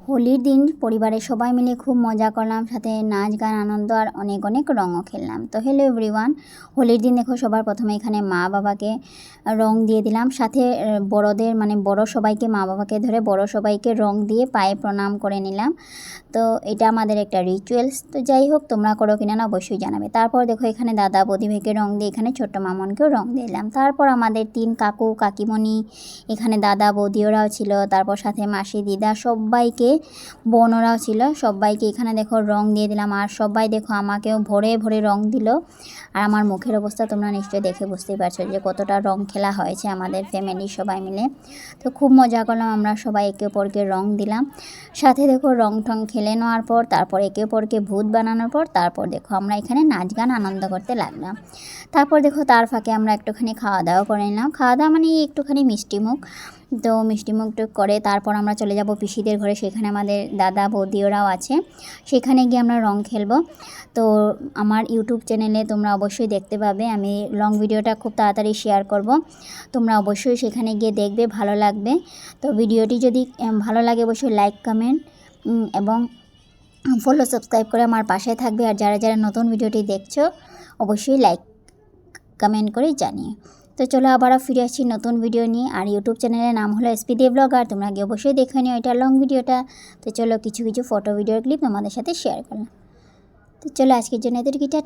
হোলির দিন পরিবারের সবাই মিলে খুব মজা করলাম, সাথে নাচ গান আনন্দ আর অনেক অনেক রঙও খেললাম। তো হ্যালো এভরিওয়ান, হোলির দিন দেখো সবার প্রথমে এখানে মা বাবাকে রং দিয়ে দিলাম, সাথে বড়দের মানে বড় সবাইকে মা বাবাকে ধরে বড় সবাইকে রং দিয়ে পায়ে প্রণাম করে নিলাম। তো এটা আমাদের একটা রিচুয়ালস। তো যাই হোক, তোমরা করো কিনা না অবশ্যই জানাবে। তারপর দেখো এখানে দাদা বৌদি ভাইকে রং দিয়ে এখানে ছোট্ট মামনকেও রং দিলাম। তারপর আমাদের 3 কাকু কাকিমণি এখানে দাদা বৌদিওরাও ছিল, তারপর সাথে মাসি দিদা সবাইকে বোনরাও ছিল, সবাইকে এখানে দেখো রং দিয়ে দিলাম। আর সবাই দেখো আমাকেও ভরে ভরে রং দিল। আর আমার মুখের অবস্থা তোমরা নিশ্চয়ই দেখে বুঝতেই পারছো যে কতটা রং খেলা হয়েছে আমাদের ফ্যামিলির সবাই মিলে। তো খুব মজা করলাম, আমরা সবাই একে অপরকে রং দিলাম। সাথে দেখো রং টং খেলে নেওয়ার পর তারপর একে অপরকে ভূত বানানোর পর তারপর দেখো আমরা এখানে নাচ গান আনন্দ করতে লাগলাম। তারপর দেখো তার ফাঁকে আমরা একটুখানি খাওয়া দাওয়া করে নিলাম। খাওয়া দাওয়া মানে একটুখানি মিষ্টিমুখ। তো মিষ্টিমুখ করে তারপর আমরা চলে যাব পিসিদের ঘরে, সেখানে আমাদের দাদা বৌদিওরাও আছে, সেখানে গিয়ে আমরা রং খেলবো। তো আমার ইউটিউব চ্যানেলে তোমরা অবশ্যই দেখতে পাবে, আমি লং ভিডিওটা খুব তাড়াতাড়ি শেয়ার করব, তোমরা অবশ্যই সেখানে গিয়ে দেখবে, ভালো লাগবে। তো ভিডিওটি যদি ভালো লাগে অবশ্যই লাইক কমেন্ট এবং ফলো সাবস্ক্রাইব করে আমার পাশে থাকবে। আর যারা যারা নতুন ভিডিওটি দেখছো অবশ্যই লাইক কমেন্ট করে জানিয়ে। তো চলো আবারও ফিরে আসছি নতুন ভিডিও নিয়ে। আর ইউটিউব চ্যানেলের নাম হলো SPD ব্লগ, আর তোমরা গিয়ে অবশ্যই দেখে নিও এটা লং ভিডিওটা। তো চলো কিছু কিছু ফটো ভিডিওর ক্লিপ তোমাদের সাথে শেয়ার করলাম। তো চলো আজকের জন্য এদের কি টাটা।